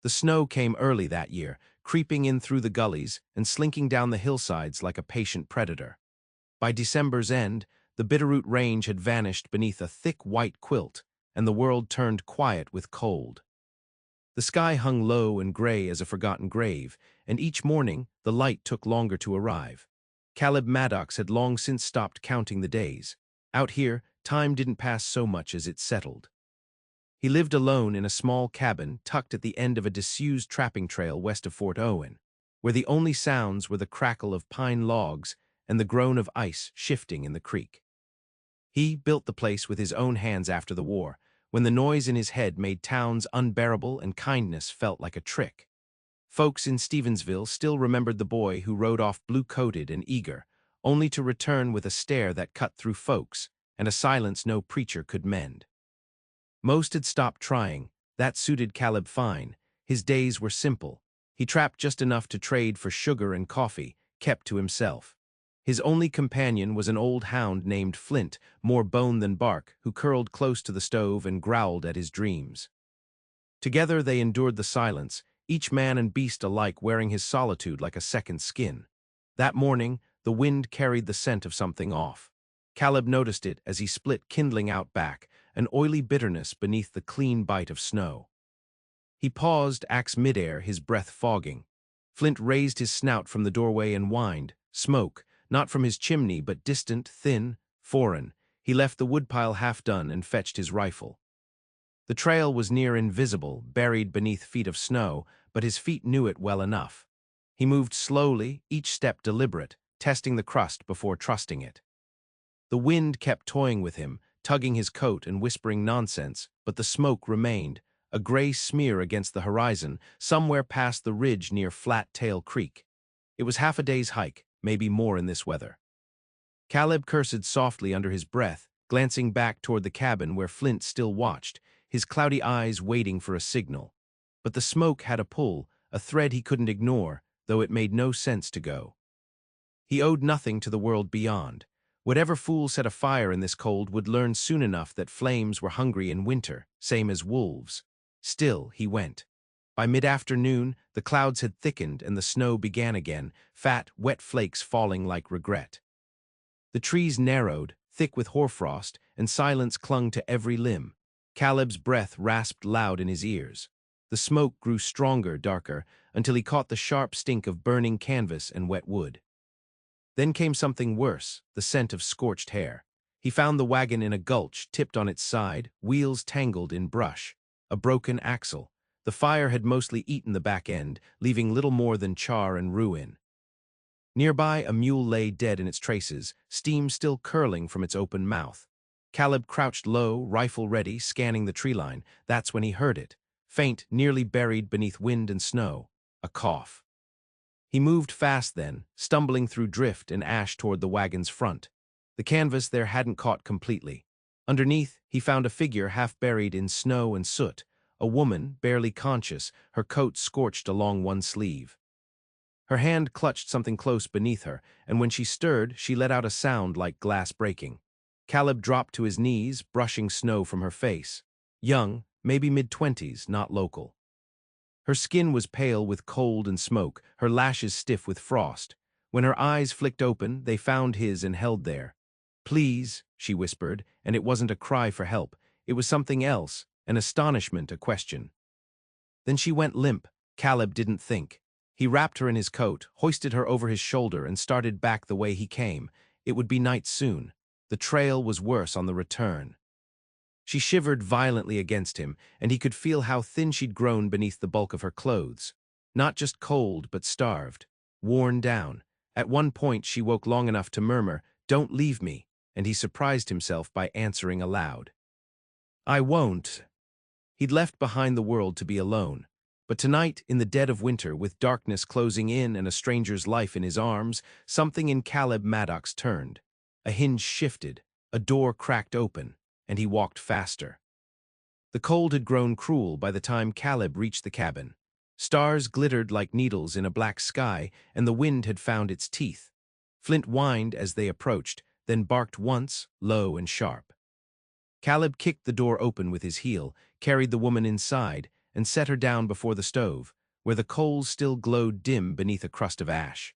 The snow came early that year, creeping in through the gullies and slinking down the hillsides like a patient predator. By December's end, the Bitterroot Range had vanished beneath a thick white quilt, and the world turned quiet with cold. The sky hung low and gray as a forgotten grave, and each morning the light took longer to arrive. Caleb Maddox had long since stopped counting the days. Out here, time didn't pass so much as it settled. He lived alone in a small cabin tucked at the end of a disused trapping trail west of Fort Owen, where the only sounds were the crackle of pine logs and the groan of ice shifting in the creek. He built the place with his own hands after the war, when the noise in his head made towns unbearable and kindness felt like a trick. Folks in Stevensville still remembered the boy who rode off blue-coated and eager, only to return with a stare that cut through folks and a silence no preacher could mend. Most had stopped trying. That suited Caleb fine. His days were simple. He trapped just enough to trade for sugar and coffee, kept to himself. His only companion was an old hound named Flint, more bone than bark, who curled close to the stove and growled at his dreams. Together they endured the silence, each man and beast alike wearing his solitude like a second skin. That morning, the wind carried the scent of something off. Caleb noticed it as he split kindling out back, an oily bitterness beneath the clean bite of snow. He paused, axe midair, his breath fogging. Flint raised his snout from the doorway and whined, smoke, not from his chimney but distant, thin, foreign. He left the woodpile half done and fetched his rifle. The trail was near invisible, buried beneath feet of snow, but his feet knew it well enough. He moved slowly, each step deliberate, testing the crust before trusting it. The wind kept toying with him, tugging his coat and whispering nonsense, but the smoke remained, a gray smear against the horizon, somewhere past the ridge near Flat Tail Creek. It was half a day's hike, maybe more in this weather. Caleb cursed softly under his breath, glancing back toward the cabin where Flint still watched, his cloudy eyes waiting for a signal. But the smoke had a pull, a thread he couldn't ignore, though it made no sense to go. He owed nothing to the world beyond. Whatever fool set a fire in this cold would learn soon enough that flames were hungry in winter, same as wolves. Still, he went. By mid-afternoon, the clouds had thickened and the snow began again, fat, wet flakes falling like regret. The trees narrowed, thick with hoarfrost, and silence clung to every limb. Caleb's breath rasped loud in his ears. The smoke grew stronger, darker, until he caught the sharp stink of burning canvas and wet wood. Then came something worse, the scent of scorched hair. He found the wagon in a gulch, tipped on its side, wheels tangled in brush. A broken axle. The fire had mostly eaten the back end, leaving little more than char and ruin. Nearby, a mule lay dead in its traces, steam still curling from its open mouth. Caleb crouched low, rifle ready, scanning the treeline. That's when he heard it. Faint, nearly buried beneath wind and snow. A cough. He moved fast then, stumbling through drift and ash toward the wagon's front. The canvas there hadn't caught completely. Underneath, he found a figure half buried in snow and soot, a woman, barely conscious, her coat scorched along one sleeve. Her hand clutched something close beneath her, and when she stirred, she let out a sound like glass breaking. Caleb dropped to his knees, brushing snow from her face. Young, maybe mid-20s, not local. Her skin was pale with cold and smoke, her lashes stiff with frost. When her eyes flicked open, they found his and held there. "Please," she whispered, and it wasn't a cry for help. It was something else, an astonishment, a question. Then she went limp. Caleb didn't think. He wrapped her in his coat, hoisted her over his shoulder, and started back the way he came. It would be night soon. The trail was worse on the return. She shivered violently against him, and he could feel how thin she'd grown beneath the bulk of her clothes. Not just cold, but starved. Worn down. At one point she woke long enough to murmur, "Don't leave me," and he surprised himself by answering aloud. "I won't." He'd left behind the world to be alone. But tonight, in the dead of winter, with darkness closing in and a stranger's life in his arms, something in Caleb Maddox turned. A hinge shifted, a door cracked open, and he walked faster. The cold had grown cruel by the time Caleb reached the cabin. Stars glittered like needles in a black sky, and the wind had found its teeth. Flint whined as they approached, then barked once, low and sharp. Caleb kicked the door open with his heel, carried the woman inside, and set her down before the stove, where the coals still glowed dim beneath a crust of ash.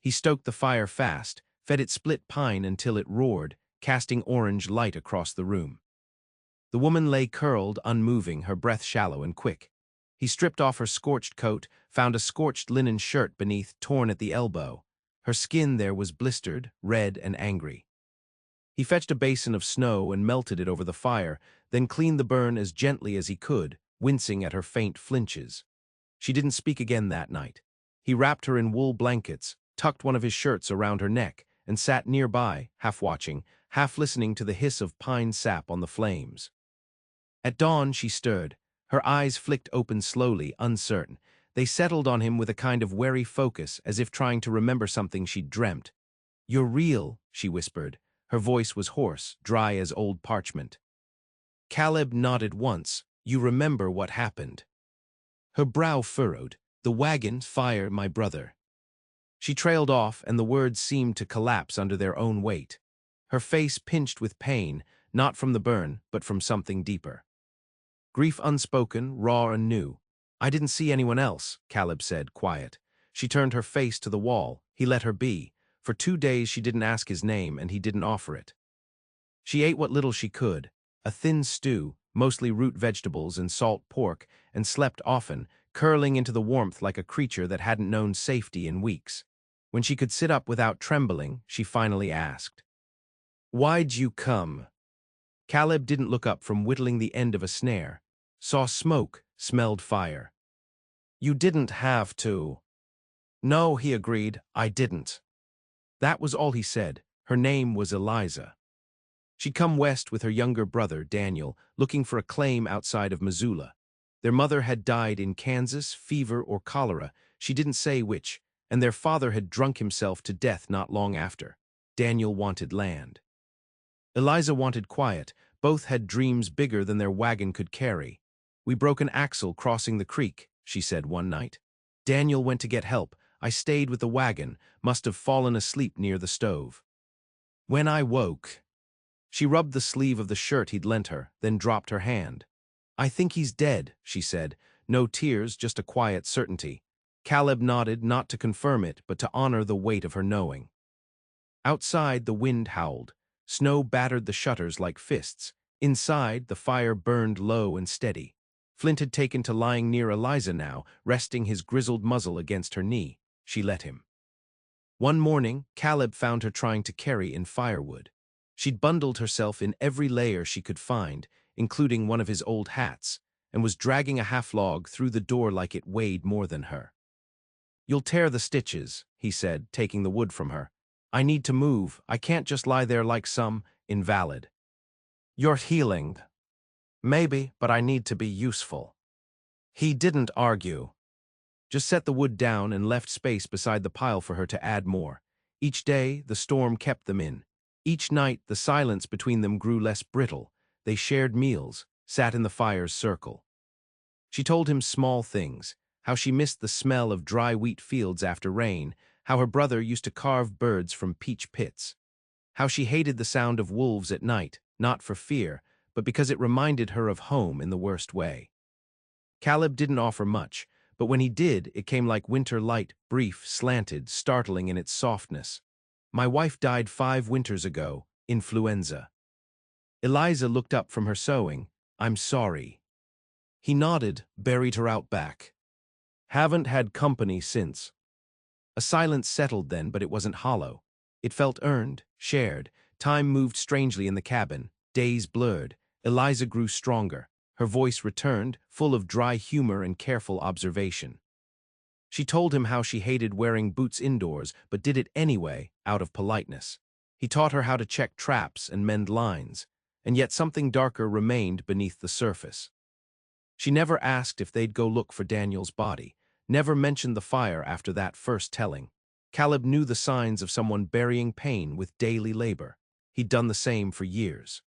He stoked the fire fast, fed it split pine until it roared, casting orange light across the room. The woman lay curled, unmoving, her breath shallow and quick. He stripped off her scorched coat, found a scorched linen shirt beneath, torn at the elbow. Her skin there was blistered, red and angry. He fetched a basin of snow and melted it over the fire, then cleaned the burn as gently as he could, wincing at her faint flinches. She didn't speak again that night. He wrapped her in wool blankets, tucked one of his shirts around her neck, and sat nearby, half watching, half listening to the hiss of pine sap on the flames. At dawn she stirred. Her eyes flicked open slowly, uncertain. They settled on him with a kind of wary focus, as if trying to remember something she'd dreamt. "You're real," she whispered. Her voice was hoarse, dry as old parchment. Caleb nodded once. "You remember what happened." Her brow furrowed. "The wagon, fire, my brother." She trailed off, and the words seemed to collapse under their own weight. Her face pinched with pain, not from the burn, but from something deeper. Grief unspoken, raw and new. "I didn't see anyone else," Caleb said, quiet. She turned her face to the wall. He let her be. For 2 days she didn't ask his name, and he didn't offer it. She ate what little she could, a thin stew, mostly root vegetables and salt pork, and slept often, curling into the warmth like a creature that hadn't known safety in weeks. When she could sit up without trembling, she finally asked, "Why'd you come?" Caleb didn't look up from whittling the end of a snare. Saw smoke, smelled fire. "You didn't have to." "No," he agreed, "I didn't." That was all he said. Her name was Eliza. She'd come west with her younger brother, Daniel, looking for a claim outside of Missoula. Their mother had died in Kansas, fever or cholera, she didn't say which, and their father had drunk himself to death not long after. Daniel wanted land. Eliza wanted quiet. Both had dreams bigger than their wagon could carry. "We broke an axle crossing the creek," she said one night. "Daniel went to get help. I stayed with the wagon, must have fallen asleep near the stove. When I woke..." She rubbed the sleeve of the shirt he'd lent her, then dropped her hand. "I think he's dead," she said. No tears, just a quiet certainty. Caleb nodded, not to confirm it, but to honor the weight of her knowing. Outside, the wind howled. Snow battered the shutters like fists. Inside, the fire burned low and steady. Flint had taken to lying near Eliza now, resting his grizzled muzzle against her knee. She let him. One morning, Caleb found her trying to carry in firewood. She'd bundled herself in every layer she could find, including one of his old hats, and was dragging a half-log through the door like it weighed more than her. "You'll tear the stitches," he said, taking the wood from her. "I need to move. I can't just lie there like some invalid." "You're healing." "Maybe, but I need to be useful." He didn't argue. Just set the wood down and left space beside the pile for her to add more. Each day, the storm kept them in. Each night, the silence between them grew less brittle. They shared meals, sat in the fire's circle. She told him small things, how she missed the smell of dry wheat fields after rain, how her brother used to carve birds from peach pits, how she hated the sound of wolves at night, not for fear, but because it reminded her of home in the worst way. Caleb didn't offer much, but when he did, it came like winter light, brief, slanted, startling in its softness. "My wife died 5 winters ago, influenza." Eliza looked up from her sewing. "I'm sorry." He nodded, buried her out back. "Haven't had company since." A silence settled then, but it wasn't hollow. It felt earned, shared. Time moved strangely in the cabin. Days blurred. Eliza grew stronger. Her voice returned, full of dry humor and careful observation. She told him how she hated wearing boots indoors, but did it anyway, out of politeness. He taught her how to check traps and mend lines, and yet something darker remained beneath the surface. She never asked if they'd go look for Daniel's body, never mentioned the fire after that first telling. Caleb knew the signs of someone burying pain with daily labor. He'd done the same for years.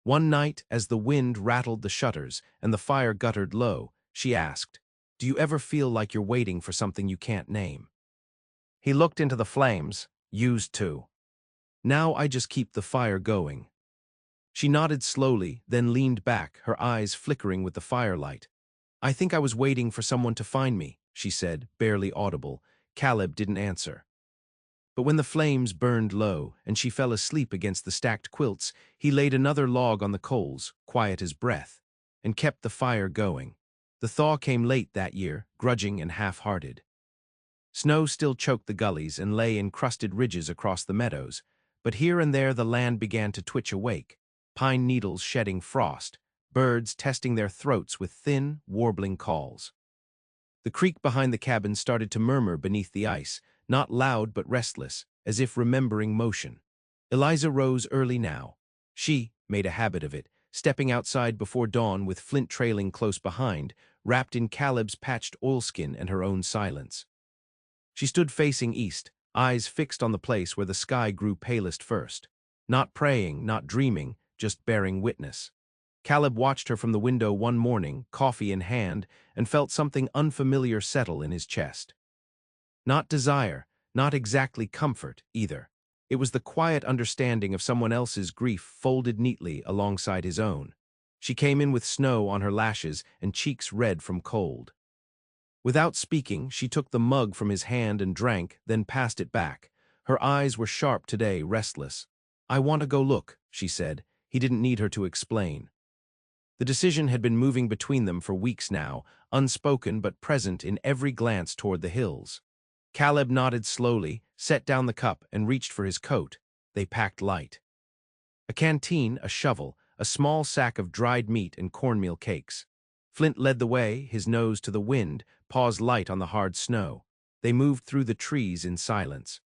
One night, as the wind rattled the shutters and the fire guttered low, she asked, "Do you ever feel like you're waiting for something you can't name?" He looked into the flames. "Used to. Now I just keep the fire going." She nodded slowly, then leaned back, her eyes flickering with the firelight. I think I was waiting for someone to find me, she said, barely audible. Caleb didn't answer. But when the flames burned low and she fell asleep against the stacked quilts, he laid another log on the coals, quiet as breath, and kept the fire going. The thaw came late that year, grudging and half-hearted. Snow still choked the gullies and lay in crusted ridges across the meadows, but here and there the land began to twitch awake, pine needles shedding frost, birds testing their throats with thin, warbling calls. The creek behind the cabin started to murmur beneath the ice, not loud but restless, as if remembering motion. Eliza rose early now. She made a habit of it, stepping outside before dawn with Flint trailing close behind, wrapped in Caleb's patched oilskin and her own silence. She stood facing east, eyes fixed on the place where the sky grew palest first. Not praying, not dreaming, just bearing witness. Caleb watched her from the window one morning, coffee in hand, and felt something unfamiliar settle in his chest. Not desire, not exactly comfort, either. It was the quiet understanding of someone else's grief folded neatly alongside his own. She came in with snow on her lashes and cheeks red from cold. Without speaking, she took the mug from his hand and drank, then passed it back. Her eyes were sharp today, restless. "I want to go look," she said. He didn't need her to explain. The decision had been moving between them for weeks now, unspoken but present in every glance toward the hills. Caleb nodded slowly, set down the cup, and reached for his coat. They packed light. A canteen, a shovel, a small sack of dried meat and cornmeal cakes. Flint led the way, his nose to the wind, paws light on the hard snow. They moved through the trees in silence.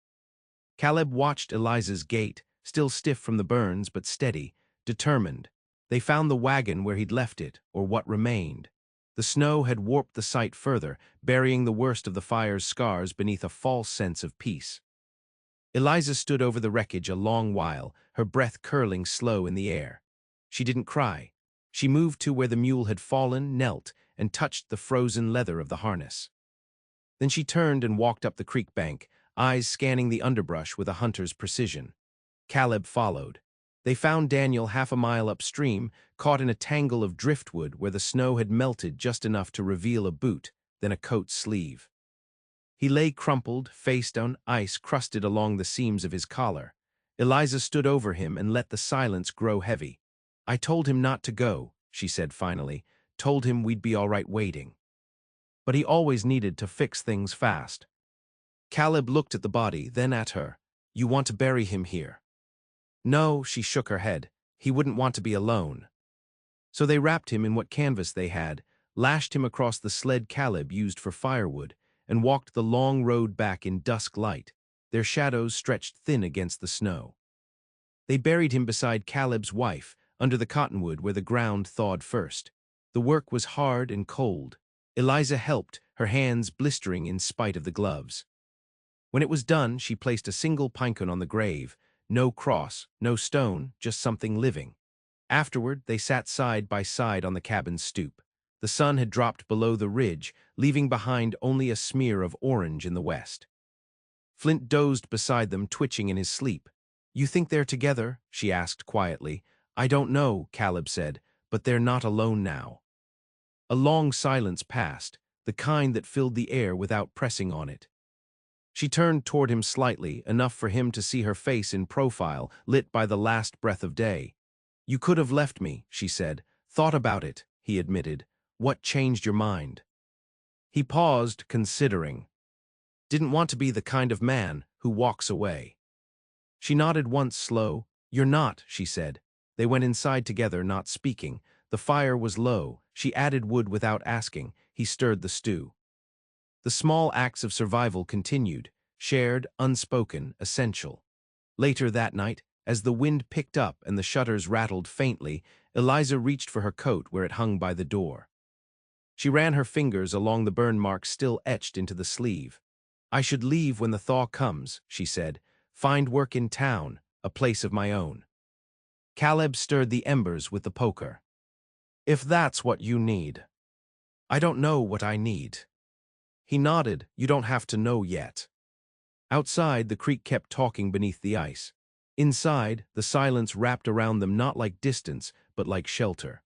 Caleb watched Eliza's gait, still stiff from the burns but steady, determined. They found the wagon where he'd left it, or what remained. The snow had warped the sight further, burying the worst of the fire's scars beneath a false sense of peace. Eliza stood over the wreckage a long while, her breath curling slow in the air. She didn't cry. She moved to where the mule had fallen, knelt, and touched the frozen leather of the harness. Then she turned and walked up the creek bank, eyes scanning the underbrush with a hunter's precision. Caleb followed. They found Daniel half a mile upstream, caught in a tangle of driftwood where the snow had melted just enough to reveal a boot, then a coat sleeve. He lay crumpled, face down, ice crusted along the seams of his collar. Eliza stood over him and let the silence grow heavy. "I told him not to go," she said finally. "Told him we'd be all right waiting. But he always needed to fix things fast." Caleb looked at the body, then at her. "You want to bury him here?" "No," she shook her head. "He wouldn't want to be alone." So they wrapped him in what canvas they had, lashed him across the sled Caleb used for firewood, and walked the long road back in dusk light, their shadows stretched thin against the snow. They buried him beside Caleb's wife, under the cottonwood where the ground thawed first. The work was hard and cold. Eliza helped, her hands blistering in spite of the gloves. When it was done, she placed a single pinecone on the grave. No cross, no stone, just something living. Afterward, they sat side by side on the cabin's stoop. The sun had dropped below the ridge, leaving behind only a smear of orange in the west. Flint dozed beside them, twitching in his sleep. "You think they're together?" she asked quietly. "I don't know," Caleb said, "but they're not alone now." A long silence passed, the kind that filled the air without pressing on it. She turned toward him slightly, enough for him to see her face in profile, lit by the last breath of day. "You could have left me," she said. "Thought about it," he admitted. "What changed your mind?" He paused, considering. "Didn't want to be the kind of man who walks away." She nodded once, slow. "You're not," she said. They went inside together, not speaking. The fire was low. She added wood without asking. He stirred the stew. The small acts of survival continued, shared, unspoken, essential. Later that night, as the wind picked up and the shutters rattled faintly, Eliza reached for her coat where it hung by the door. She ran her fingers along the burn marks still etched into the sleeve. "I should leave when the thaw comes," she said. "Find work in town, a place of my own." Caleb stirred the embers with the poker. "If that's what you need." "I don't know what I need." He nodded. "You don't have to know yet." Outside, the creek kept talking beneath the ice. Inside, the silence wrapped around them not like distance, but like shelter.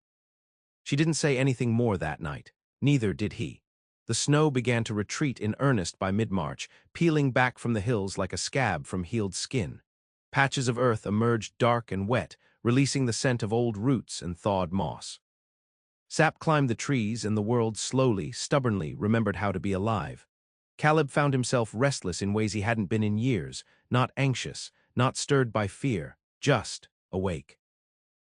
She didn't say anything more that night. Neither did he. The snow began to retreat in earnest by mid-March, peeling back from the hills like a scab from healed skin. Patches of earth emerged dark and wet, releasing the scent of old roots and thawed moss. Sap climbed the trees, and the world slowly, stubbornly remembered how to be alive. Caleb found himself restless in ways he hadn't been in years, not anxious, not stirred by fear, just awake.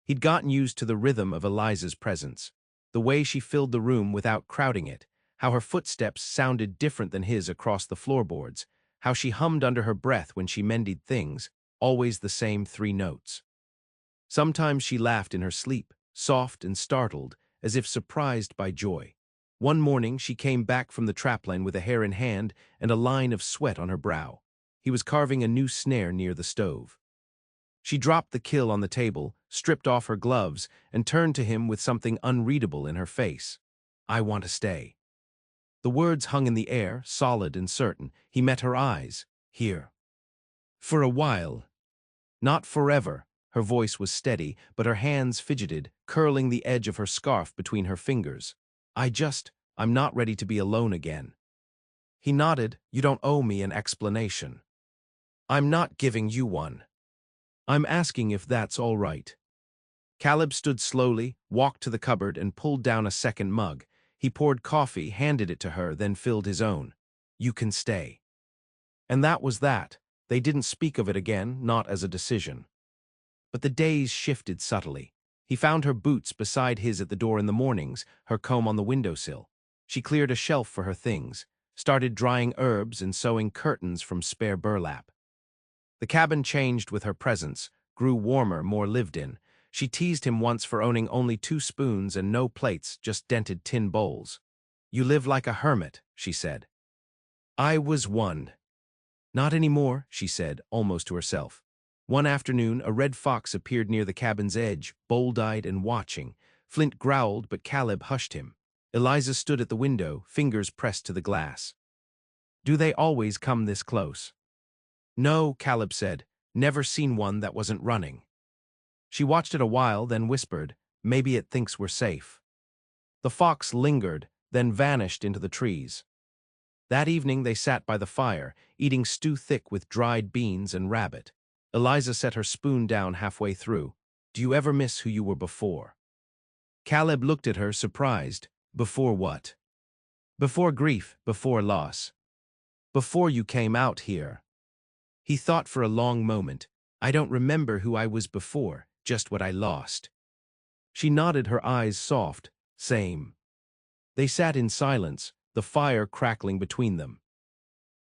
He'd gotten used to the rhythm of Eliza's presence, the way she filled the room without crowding it, how her footsteps sounded different than his across the floorboards, how she hummed under her breath when she mended things, always the same 3 notes. Sometimes she laughed in her sleep, soft and startled, as if surprised by joy. One morning she came back from the trapline with a hair in hand and a line of sweat on her brow. He was carving a new snare near the stove. She dropped the kill on the table, stripped off her gloves, and turned to him with something unreadable in her face. "I want to stay." The words hung in the air, solid and certain. He met her eyes. "Here. For a while. Not forever." Her voice was steady, but her hands fidgeted, curling the edge of her scarf between her fingers. I'm not ready to be alone again." He nodded. "You don't owe me an explanation." "I'm not giving you one. I'm asking if that's all right." Caleb stood slowly, walked to the cupboard, and pulled down a second mug. He poured coffee, handed it to her, then filled his own. "You can stay." And that was that. They didn't speak of it again, not as a decision. But the days shifted subtly. He found her boots beside his at the door in the mornings, her comb on the windowsill. She cleared a shelf for her things, started drying herbs and sewing curtains from spare burlap. The cabin changed with her presence, grew warmer, more lived in. She teased him once for owning only 2 spoons and no plates, just dented tin bowls. "You live like a hermit," she said. "I was one." "Not anymore," she said, almost to herself. One afternoon, a red fox appeared near the cabin's edge, bold-eyed and watching. Flint growled, but Caleb hushed him. Eliza stood at the window, fingers pressed to the glass. "Do they always come this close?" "No," Caleb said. "Never seen one that wasn't running." She watched it a while, then whispered, "Maybe it thinks we're safe." The fox lingered, then vanished into the trees. That evening they sat by the fire, eating stew thick with dried beans and rabbit. Eliza set her spoon down halfway through. "Do you ever miss who you were before?" Caleb looked at her, surprised. "Before what?" "Before grief, before loss. Before you came out here." He thought for a long moment. "I don't remember who I was before, just what I lost." She nodded, her eyes soft. "Same." They sat in silence, the fire crackling between them.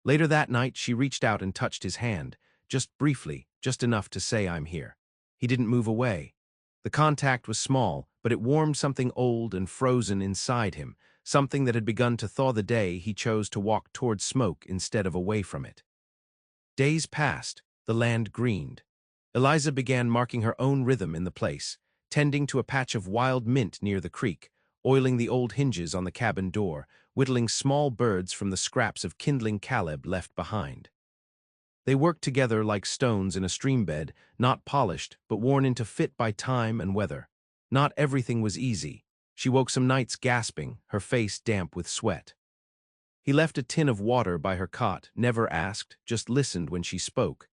Later that night she reached out and touched his hand, just briefly, just enough to say, "I'm here." He didn't move away. The contact was small, but it warmed something old and frozen inside him, something that had begun to thaw the day he chose to walk toward smoke instead of away from it. Days passed, the land greened. Eliza began marking her own rhythm in the place, tending to a patch of wild mint near the creek, oiling the old hinges on the cabin door, whittling small birds from the scraps of kindling Caleb left behind. They worked together like stones in a streambed, not polished, but worn into fit by time and weather. Not everything was easy. She woke some nights gasping, her face damp with sweat. He left a tin of water by her cot, never asked, just listened when she spoke.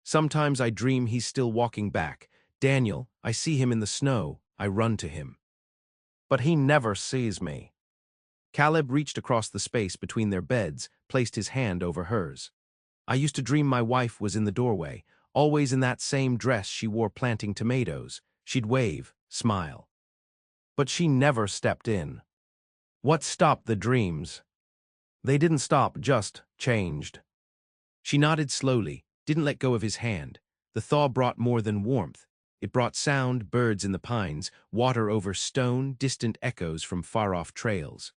"Sometimes I dream he's still walking back. Daniel, I see him in the snow. I run to him. But he never sees me." Caleb reached across the space between their beds, placed his hand over hers. "I used to dream my wife was in the doorway, always in that same dress she wore planting tomatoes. She'd wave, smile. But she never stepped in." "What stopped the dreams?" "They didn't stop, just changed." She nodded slowly, didn't let go of his hand. The thaw brought more than warmth. It brought sound, birds in the pines, water over stone, distant echoes from far-off trails.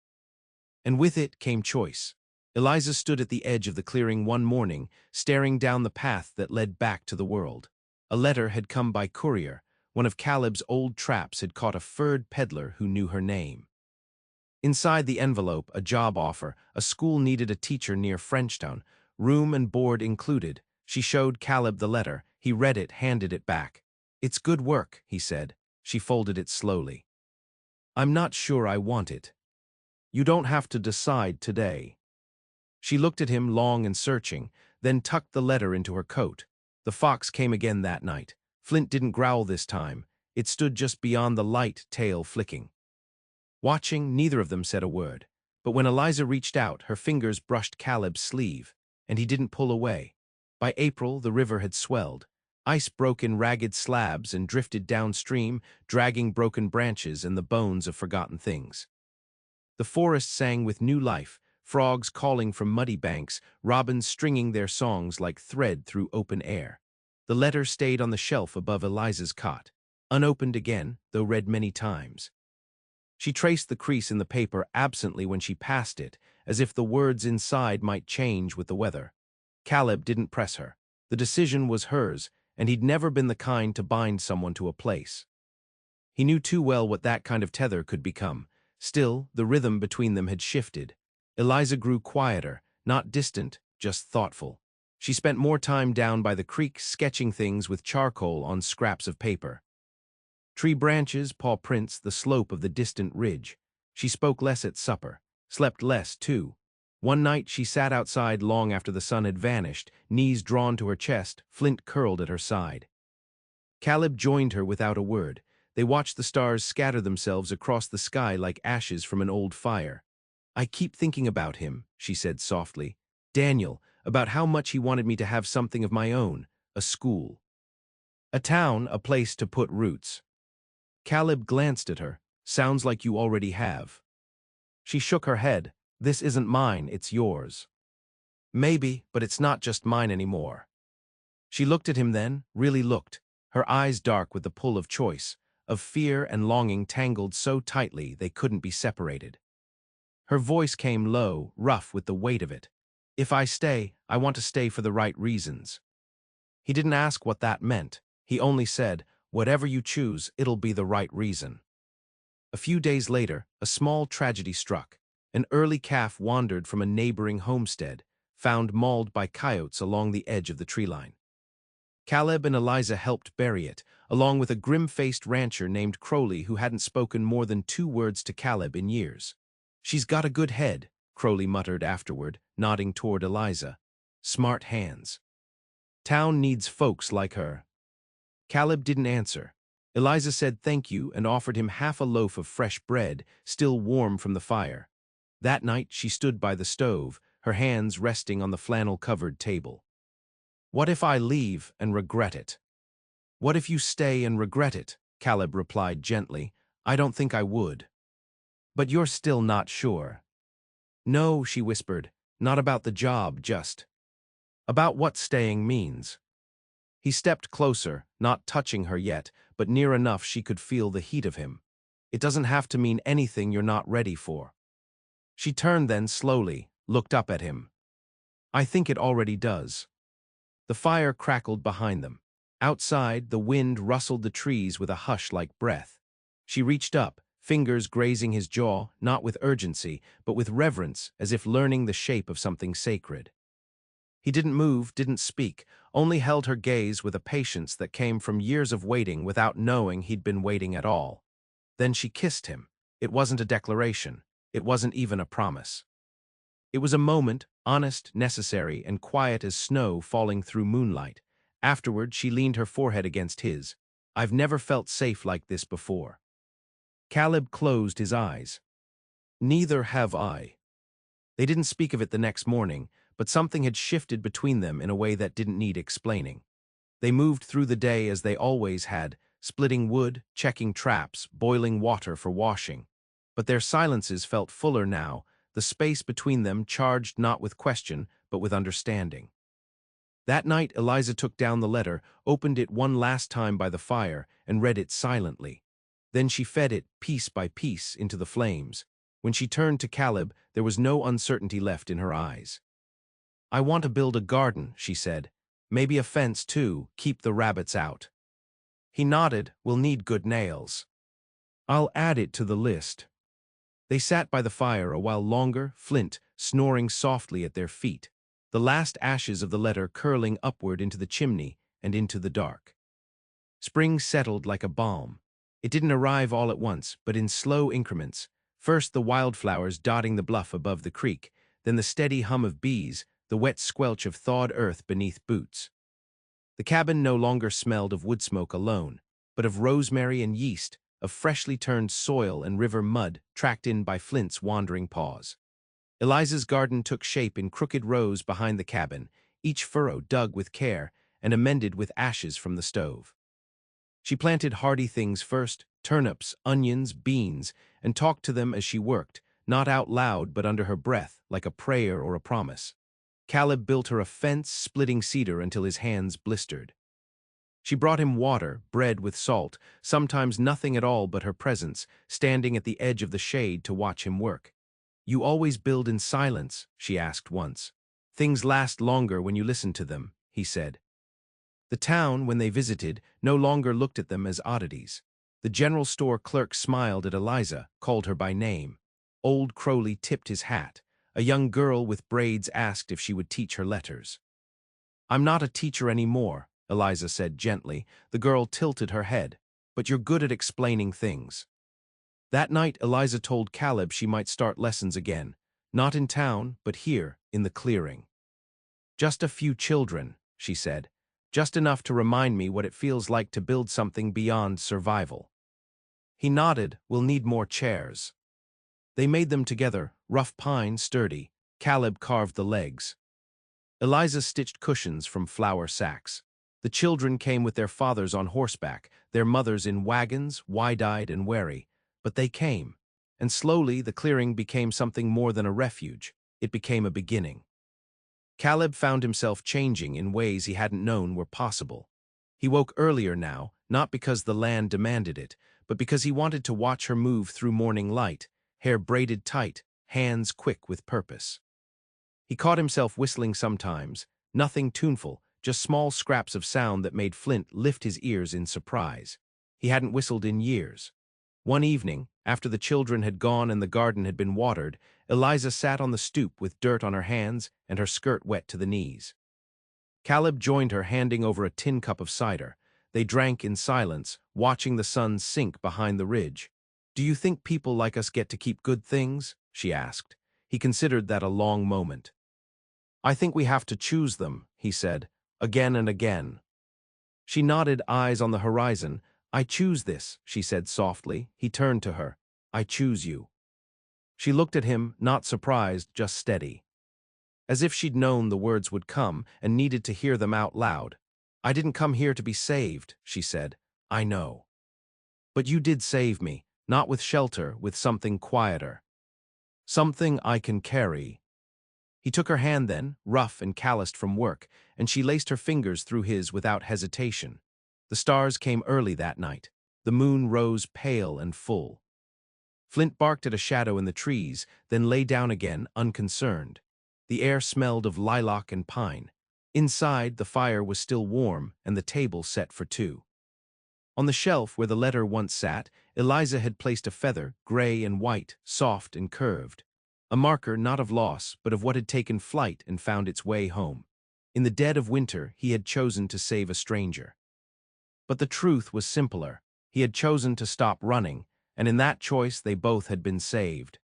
And with it came choice. Eliza stood at the edge of the clearing one morning, staring down the path that led back to the world. A letter had come by courier. One of Caleb's old traps had caught a furred peddler who knew her name. Inside the envelope, a job offer. A school needed a teacher near Frenchtown, room and board included. She showed Caleb the letter. He read it, handed it back. "It's good work," he said. She folded it slowly. "I'm not sure I want it." You don't have to decide today. She looked at him long and searching, then tucked the letter into her coat. The fox came again that night. Flint didn't growl this time. It stood just beyond the light, tail flicking. Watching, neither of them said a word. But when Eliza reached out, her fingers brushed Caleb's sleeve, and he didn't pull away. By April, the river had swelled. Ice broke in ragged slabs and drifted downstream, dragging broken branches and the bones of forgotten things. The forest sang with new life, frogs calling from muddy banks, robins stringing their songs like thread through open air. The letter stayed on the shelf above Eliza's cot, unopened again, though read many times. She traced the crease in the paper absently when she passed it, as if the words inside might change with the weather. Caleb didn't press her. The decision was hers, and he'd never been the kind to bind someone to a place. He knew too well what that kind of tether could become. Still, the rhythm between them had shifted. Eliza grew quieter, not distant, just thoughtful. She spent more time down by the creek sketching things with charcoal on scraps of paper. Tree branches, paw prints, the slope of the distant ridge. She spoke less at supper, slept less, too. One night she sat outside long after the sun had vanished, knees drawn to her chest, Flint curled at her side. Caleb joined her without a word. They watched the stars scatter themselves across the sky like ashes from an old fire. "I keep thinking about him," she said softly. "Daniel, about how much he wanted me to have something of my own, a school. A town, a place to put roots." Caleb glanced at her. "Sounds like you already have." She shook her head. "This isn't mine, it's yours." "Maybe, but it's not just mine anymore." She looked at him then, really looked, her eyes dark with the pull of choice, of fear and longing tangled so tightly they couldn't be separated. Her voice came low, rough with the weight of it. "If I stay, I want to stay for the right reasons." He didn't ask what that meant. He only said, "Whatever you choose, it'll be the right reason." A few days later, a small tragedy struck. An early calf wandered from a neighboring homestead, found mauled by coyotes along the edge of the tree line. Caleb and Eliza helped bury it, along with a grim-faced rancher named Crowley who hadn't spoken more than 2 words to Caleb in years. "She's got a good head," Crowley muttered afterward, nodding toward Eliza. "Smart hands. Town needs folks like her." Caleb didn't answer. Eliza said thank you and offered him half a loaf of fresh bread, still warm from the fire. That night she stood by the stove, her hands resting on the flannel-covered table. "What if I leave and regret it?" "What if you stay and regret it?" Caleb replied gently. "I don't think I would." "But you're still not sure." "No," she whispered, "not about the job, just about what staying means." He stepped closer, not touching her yet, but near enough she could feel the heat of him. "It doesn't have to mean anything you're not ready for." She turned then slowly, looked up at him. "I think it already does." The fire crackled behind them. Outside, the wind rustled the trees with a hush like breath. She reached up, fingers grazing his jaw, not with urgency, but with reverence, as if learning the shape of something sacred. He didn't move, didn't speak, only held her gaze with a patience that came from years of waiting without knowing he'd been waiting at all. Then she kissed him. It wasn't a declaration. It wasn't even a promise. It was a moment, honest, necessary, and quiet as snow falling through moonlight. Afterward, she leaned her forehead against his. "I've never felt safe like this before." Caleb closed his eyes. "Neither have I." They didn't speak of it the next morning, but something had shifted between them in a way that didn't need explaining. They moved through the day as they always had, splitting wood, checking traps, boiling water for washing. But their silences felt fuller now, the space between them charged not with question, but with understanding. That night Eliza took down the letter, opened it one last time by the fire, and read it silently. Then she fed it, piece by piece, into the flames. When she turned to Caleb, there was no uncertainty left in her eyes. "I want to build a garden," she said. "Maybe a fence, too, keep the rabbits out." He nodded. "We'll need good nails." "I'll add it to the list." They sat by the fire a while longer, Flint snoring softly at their feet, the last ashes of the letter curling upward into the chimney and into the dark. Spring settled like a balm. It didn't arrive all at once, but in slow increments, First the wildflowers dotting the bluff above the creek, then the steady hum of bees, the wet squelch of thawed earth beneath boots. The cabin no longer smelled of wood smoke alone, but of rosemary and yeast, of freshly turned soil and river mud tracked in by Flint's wandering paws. Eliza's garden took shape in crooked rows behind the cabin, each furrow dug with care and amended with ashes from the stove. She planted hardy things first, turnips, onions, beans, and talked to them as she worked, not out loud but under her breath, like a prayer or a promise. Caleb built her a fence, splitting cedar until his hands blistered. She brought him water, bread with salt, sometimes nothing at all but her presence, standing at the edge of the shade to watch him work. "You always build in silence," she asked once. "Things last longer when you listen to them," he said. The town, when they visited, no longer looked at them as oddities. The general store clerk smiled at Eliza, called her by name. Old Crowley tipped his hat. A young girl with braids asked if she would teach her letters. "I'm not a teacher anymore," Eliza said gently. The girl tilted her head. "But you're good at explaining things." That night, Eliza told Caleb she might start lessons again. Not in town, but here, in the clearing. "Just a few children," she said. "Just enough to remind me what it feels like to build something beyond survival." He nodded. "We'll need more chairs." They made them together, rough pine, sturdy. Caleb carved the legs. Eliza stitched cushions from flour sacks. The children came with their fathers on horseback, their mothers in wagons, wide-eyed and wary. But they came, and slowly the clearing became something more than a refuge. It became a beginning. Caleb found himself changing in ways he hadn't known were possible. He woke earlier now, not because the land demanded it, but because he wanted to watch her move through morning light, hair braided tight, hands quick with purpose. He caught himself whistling sometimes, nothing tuneful, just small scraps of sound that made Flint lift his ears in surprise. He hadn't whistled in years. One evening, after the children had gone and the garden had been watered, Eliza sat on the stoop with dirt on her hands and her skirt wet to the knees. Caleb joined her, handing over a tin cup of cider. They drank in silence, watching the sun sink behind the ridge. "Do you think people like us get to keep good things?" she asked. He considered that a long moment. "I think we have to choose them," he said, "again and again." She nodded, eyes on the horizon. "I choose this," she said softly. He turned to her. "I choose you." She looked at him, not surprised, just steady. As if she'd known the words would come and needed to hear them out loud. "I didn't come here to be saved," she said. "I know. But you did save me, not with shelter, with something quieter. Something I can carry." He took her hand then, rough and calloused from work, and she laced her fingers through his without hesitation. The stars came early that night. The moon rose pale and full. Flint barked at a shadow in the trees, then lay down again, unconcerned. The air smelled of lilac and pine. Inside, the fire was still warm and the table set for two. On the shelf where the letter once sat, Eliza had placed a feather, gray and white, soft and curved. A marker not of loss, but of what had taken flight and found its way home. In the dead of winter, he had chosen to save a stranger. But the truth was simpler. He had chosen to stop running, and in that choice they both had been saved.